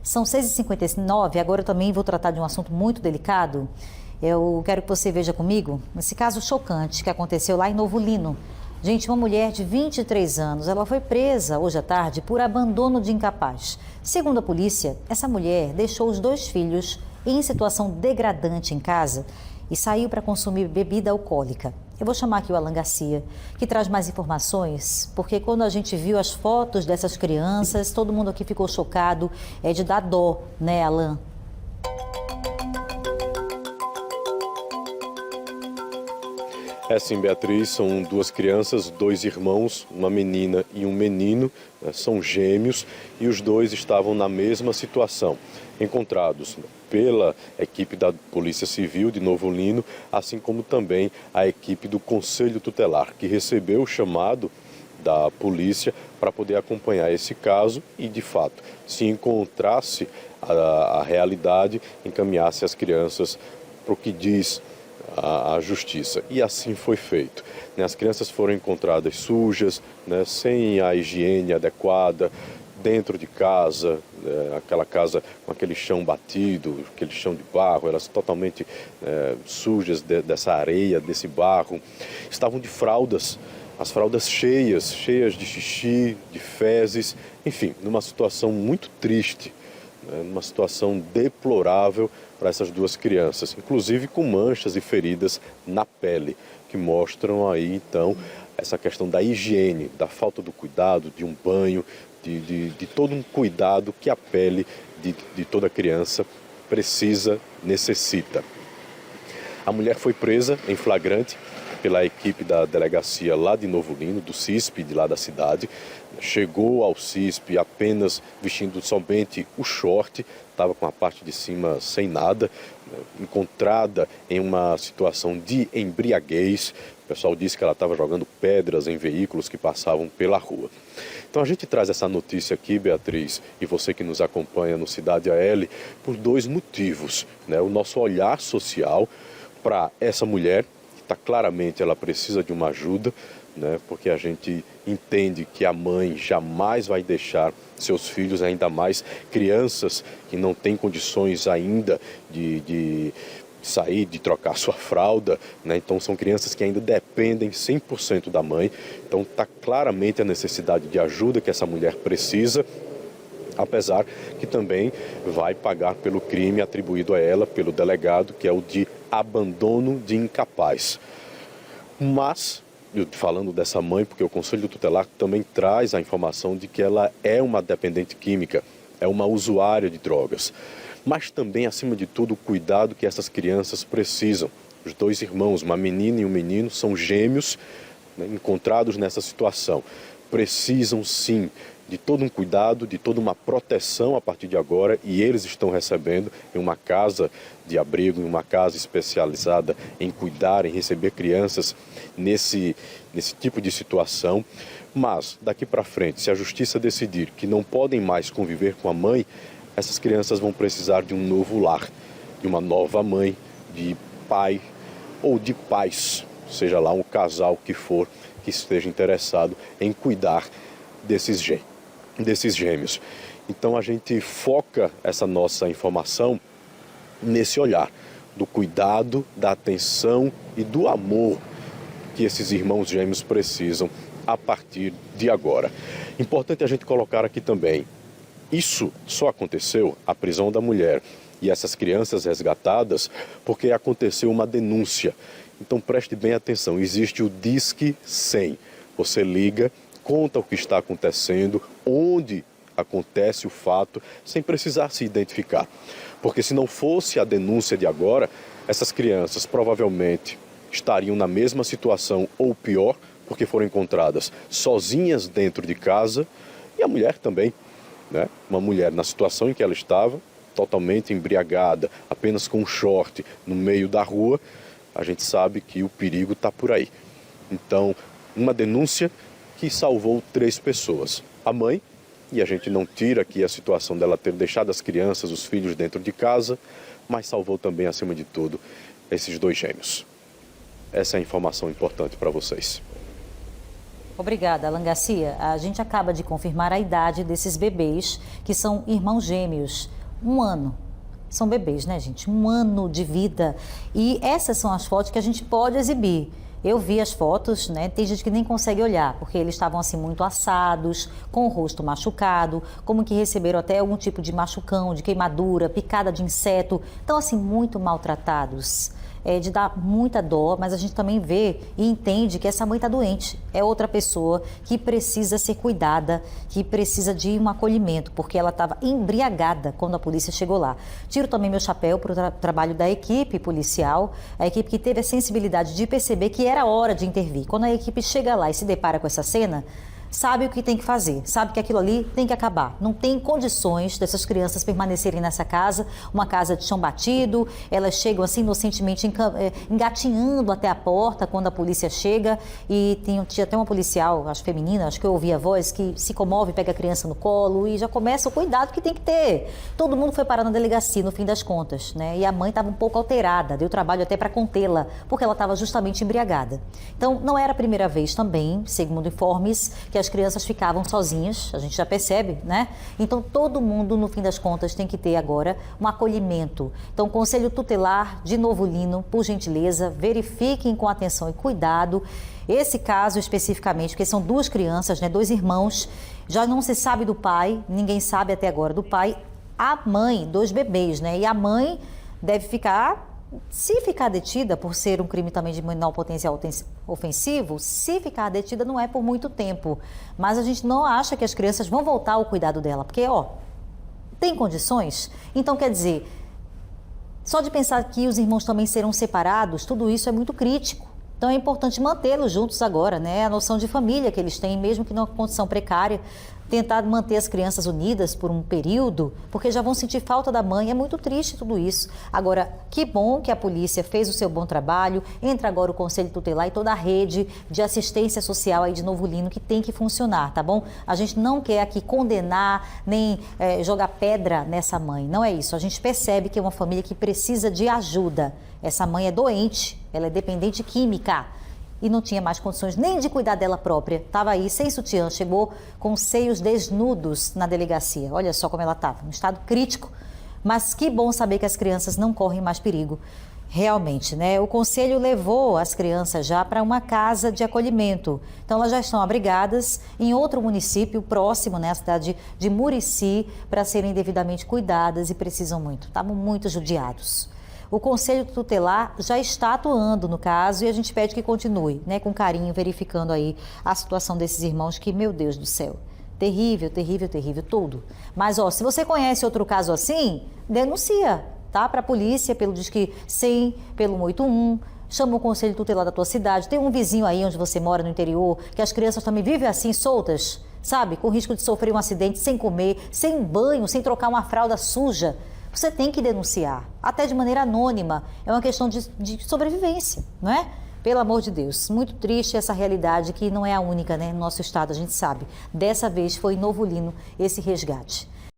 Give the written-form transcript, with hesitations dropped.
São 6h59, agora eu também vou tratar de um assunto muito delicado. Eu quero que você veja comigo esse caso chocante que aconteceu lá em Novo Lino. Gente, uma mulher de 23 anos, ela foi presa hoje à tarde por abandono de incapaz. Segundo a polícia, essa mulher deixou os 2 filhos em situação degradante em casa e saiu para consumir bebida alcoólica. Eu vou chamar aqui o Alan Garcia, que traz mais informações, porque quando a gente viu as fotos dessas crianças, todo mundo aqui ficou chocado, é de dar dó, né, Alan? É sim, Beatriz, são 2 crianças, 2 irmãos, uma menina e um menino, são gêmeos e os 2 estavam na mesma situação, encontrados pela equipe da Polícia Civil de Novo Lino, assim como também a equipe do Conselho Tutelar, que recebeu o chamado da polícia para poder acompanhar esse caso e, de fato, se encontrasse a realidade, encaminhasse as crianças para o que diz a justiça. E assim foi feito. As crianças foram encontradas sujas, sem a higiene adequada, dentro de casa, aquela casa com aquele chão batido, aquele chão de barro, elas totalmente sujas dessa areia, desse barro. Estavam de fraldas, as fraldas cheias de xixi, de fezes, enfim, numa situação muito triste, numa situação deplorável para essas 2 crianças, inclusive com manchas e feridas na pele, que mostram aí então essa questão da higiene, da falta do cuidado, de um banho, de todo um cuidado que a pele de toda criança precisa, necessita. A mulher foi presa em flagrante pela equipe da delegacia lá de Novo Lino, do CISP, de lá da cidade. Chegou ao CISP apenas vestindo somente o short, estava com a parte de cima sem nada, encontrada em uma situação de embriaguez. O pessoal disse que ela estava jogando pedras em veículos que passavam pela rua. Então a gente traz essa notícia aqui, Beatriz, e você que nos acompanha no Cidade AL, por 2 motivos. O nosso olhar social para essa mulher, que claramente ela precisa de uma ajuda, porque a gente entende que a mãe jamais vai deixar seus filhos, ainda mais crianças que não têm condições ainda de sair, de trocar sua fralda, Então são crianças que ainda dependem 100% da mãe. Então está claramente a necessidade de ajuda que essa mulher precisa, apesar que também vai pagar pelo crime atribuído a ela pelo delegado, que é o de abandono de incapaz. Mas, falando dessa mãe, porque o Conselho Tutelar também traz a informação de que ela é uma dependente química, é uma usuária de drogas. Mas também, acima de tudo, o cuidado que essas crianças precisam. Os 2 irmãos, uma menina e um menino, são gêmeos, encontrados nessa situação. Precisam, sim, de todo um cuidado, de toda uma proteção a partir de agora, e eles estão recebendo em uma casa de abrigo, em uma casa especializada em cuidar, em receber crianças nesse tipo de situação. Mas, daqui para frente, se a justiça decidir que não podem mais conviver com a mãe, essas crianças vão precisar de um novo lar, de uma nova mãe, de pai ou de pais, seja lá um casal que for, que esteja interessado em cuidar desses gêmeos. Então a gente foca essa nossa informação nesse olhar do cuidado, da atenção e do amor que esses irmãos gêmeos precisam a partir de agora. Importante a gente colocar aqui também, isso só aconteceu, a prisão da mulher e essas crianças resgatadas, porque aconteceu uma denúncia. Então preste bem atenção, existe o Disque 100. Você liga, conta o que está acontecendo, onde acontece o fato, sem precisar se identificar. Porque se não fosse a denúncia de agora, essas crianças provavelmente estariam na mesma situação ou pior, porque foram encontradas sozinhas dentro de casa, e a mulher também, Uma mulher na situação em que ela estava, totalmente embriagada, apenas com um short no meio da rua, a gente sabe que o perigo está por aí. Então, uma denúncia que salvou 3 pessoas. A mãe, e a gente não tira aqui a situação dela ter deixado as crianças, os filhos dentro de casa, mas salvou também, acima de tudo, esses 2 gêmeos. Essa é a informação importante para vocês. Obrigada, Alan Garcia. A gente acaba de confirmar a idade desses bebês, que são irmãos gêmeos. 1 ano. São bebês, né, gente? 1 ano de vida. E essas são as fotos que a gente pode exibir. Eu vi as fotos, né? Tem gente que nem consegue olhar, porque eles estavam assim muito assados, com o rosto machucado, como que receberam até algum tipo de machucão, de queimadura, picada de inseto. Então, assim, muito maltratados. É de dar muita dó, mas a gente também vê e entende que essa mãe está doente. É outra pessoa que precisa ser cuidada, que precisa de um acolhimento, porque ela estava embriagada quando a polícia chegou lá. Tiro também meu chapéu para o trabalho da equipe policial, a equipe que teve a sensibilidade de perceber que era hora de intervir. Quando a equipe chega lá e se depara com essa cena, sabe o que tem que fazer, sabe que aquilo ali tem que acabar. Não tem condições dessas crianças permanecerem nessa casa, uma casa de chão batido, elas chegam assim inocentemente engatinhando até a porta quando a polícia chega e tinha até uma policial, acho feminina, acho que eu ouvi a voz, que se comove, pega a criança no colo e já começa o cuidado que tem que ter. Todo mundo foi parar na delegacia no fim das contas, né? E a mãe estava um pouco alterada, deu trabalho até para contê-la, porque ela estava justamente embriagada. Então, não era a primeira vez também, segundo informes, que as crianças ficavam sozinhas, a gente já percebe, né? Então, todo mundo, no fim das contas, tem que ter agora um acolhimento. Então, o Conselho Tutelar de Novo Lino, por gentileza, verifiquem com atenção e cuidado esse caso especificamente, porque são 2 crianças, né? 2 irmãos, já não se sabe do pai, ninguém sabe até agora do pai, a mãe, 2 bebês, né? E a mãe deve ficar... Se ficar detida por ser um crime também de menor potencial ofensivo, se ficar detida não é por muito tempo. Mas a gente não acha que as crianças vão voltar ao cuidado dela, porque, tem condições? Então, quer dizer, só de pensar que os irmãos também serão separados, tudo isso é muito crítico. Então, é importante mantê-los juntos agora, né? A noção de família que eles têm, mesmo que numa condição precária, tentar manter as crianças unidas por um período, porque já vão sentir falta da mãe. É muito triste tudo isso. Agora, que bom que a polícia fez o seu bom trabalho, entra agora o Conselho Tutelar e toda a rede de assistência social aí de Novo Lino que tem que funcionar, tá bom? A gente não quer aqui condenar, nem jogar pedra nessa mãe, não é isso. A gente percebe que é uma família que precisa de ajuda. Essa mãe é doente, ela é dependente química. E não tinha mais condições nem de cuidar dela própria. Estava aí sem sutiã, chegou com os seios desnudos na delegacia. Olha só como ela estava, um estado crítico. Mas que bom saber que as crianças não correm mais perigo. Realmente, né? O conselho levou as crianças já para uma casa de acolhimento. Então, elas já estão abrigadas em outro município próximo, né? A cidade de Murici, para serem devidamente cuidadas e precisam muito. Estavam muito judiados. O Conselho Tutelar já está atuando no caso e a gente pede que continue, né, com carinho, verificando aí a situação desses irmãos que, meu Deus do céu, terrível, terrível, terrível, tudo. Mas, se você conhece outro caso assim, denuncia, tá? Para a polícia, pelo Disque 100, pelo 181, chama o Conselho Tutelar da tua cidade. Tem um vizinho aí onde você mora, no interior, que as crianças também vivem assim, soltas, sabe? Com risco de sofrer um acidente, sem comer, sem banho, sem trocar uma fralda suja. Você tem que denunciar, até de maneira anônima. É uma questão de sobrevivência, não é? Pelo amor de Deus, muito triste essa realidade que não é a única, né? No nosso estado, a gente sabe. Dessa vez foi em Novo Lino esse resgate.